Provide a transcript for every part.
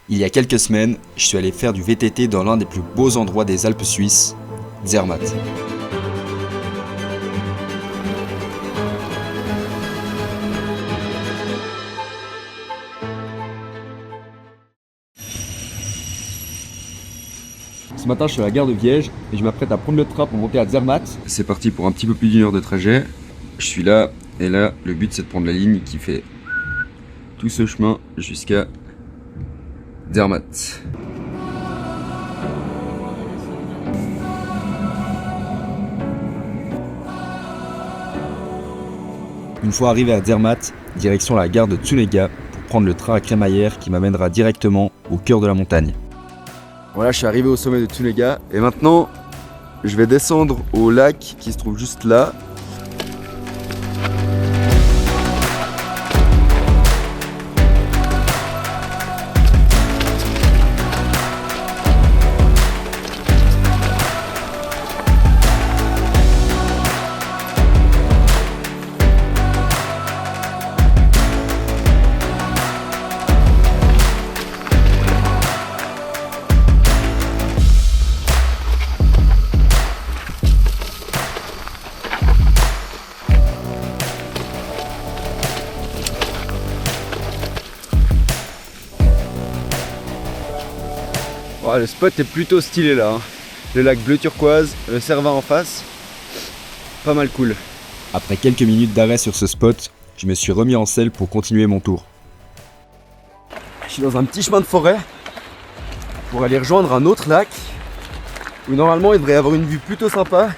Il y a quelques semaines, je suis allé faire du VTT dans l'un des plus beaux endroits des Alpes suisses, Zermatt. Ce matin, je suis à la gare de Viège et je m'apprête à prendre le train pour monter à Zermatt. C'est parti pour un petit peu plus d'1 heure de trajet. Je suis là et là, le but c'est de prendre la ligne qui fait tout ce chemin jusqu'à Zermatt. Une fois arrivé à Zermatt, direction la gare de Tsunega pour prendre le train à crémaillère qui m'amènera directement au cœur de la montagne. Voilà, je suis arrivé au sommet de Tsunega et maintenant je vais descendre au lac qui se trouve juste là. Oh, le spot est plutôt stylé là, hein. Le lac bleu turquoise, le Cervin en face, pas mal cool. Après quelques minutes d'arrêt sur ce spot, je me suis remis en selle pour continuer mon tour. Je suis dans un petit chemin de forêt pour aller rejoindre un autre lac où normalement il devrait y avoir une vue plutôt sympa.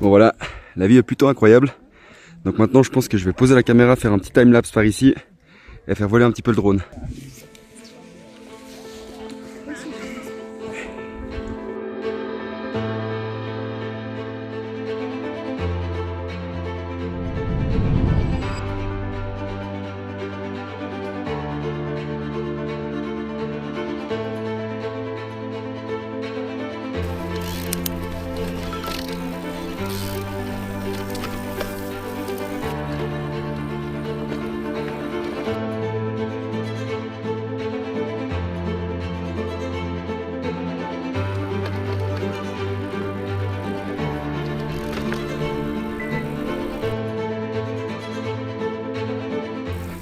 Bon voilà, la vue est plutôt incroyable. Donc maintenant je pense que je vais poser la caméra, faire un petit timelapse par ici et faire voler un petit peu le drone.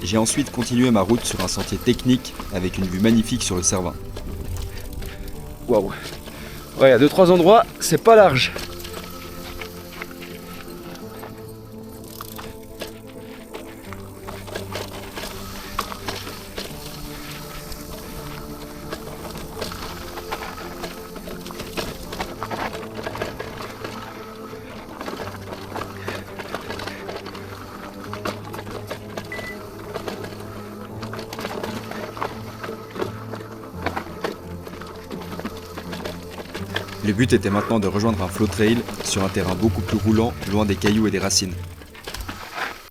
J'ai ensuite continué ma route sur un sentier technique avec une vue magnifique sur le Cervin. Waouh! Ouais, il y a 2-3 endroits, c'est pas large. Le but était maintenant de rejoindre un flow trail sur un terrain beaucoup plus roulant, loin des cailloux et des racines.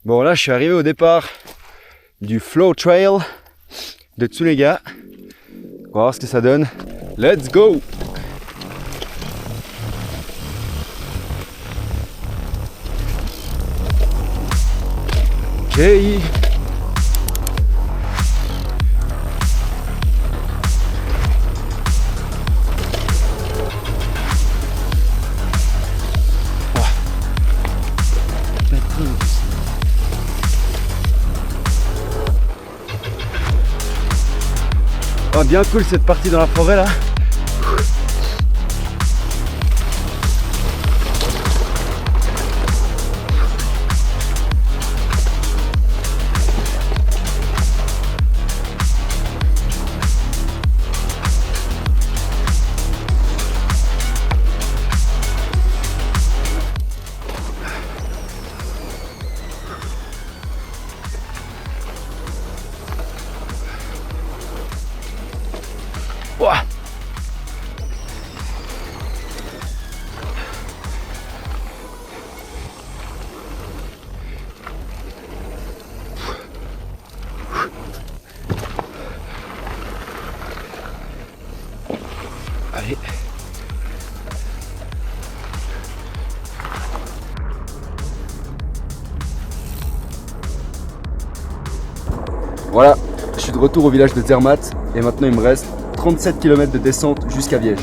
Bon là je suis arrivé au départ du flow trail de Tsunega. On va voir ce que ça donne. Let's go! Ok. Oh, bien cool cette partie dans la forêt là. Ouah. Voilà, je suis de retour au village de Zermatt et maintenant il me reste 37 km de descente jusqu'à Viège.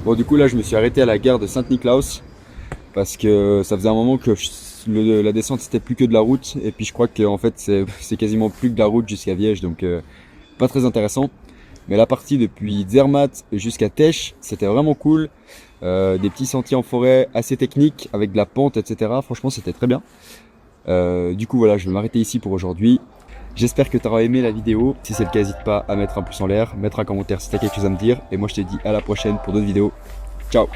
Bon, du coup là je me suis arrêté à la gare de Saint-Niklaus parce que ça faisait un moment que la descente c'était plus que de la route, et puis je crois que en fait c'est quasiment plus que de la route jusqu'à Viège, donc pas très intéressant. Mais la partie depuis Zermatt jusqu'à Tesch, c'était vraiment cool. Des petits sentiers en forêt assez techniques avec de la pente, etc. Franchement c'était très bien. Du coup voilà, je vais m'arrêter ici pour aujourd'hui. J'espère que tu auras aimé la vidéo. Si c'est le cas, n'hésite pas à mettre un pouce en l'air, mettre un commentaire si tu as quelque chose à me dire. Et moi je te dis à la prochaine pour d'autres vidéos. Ciao!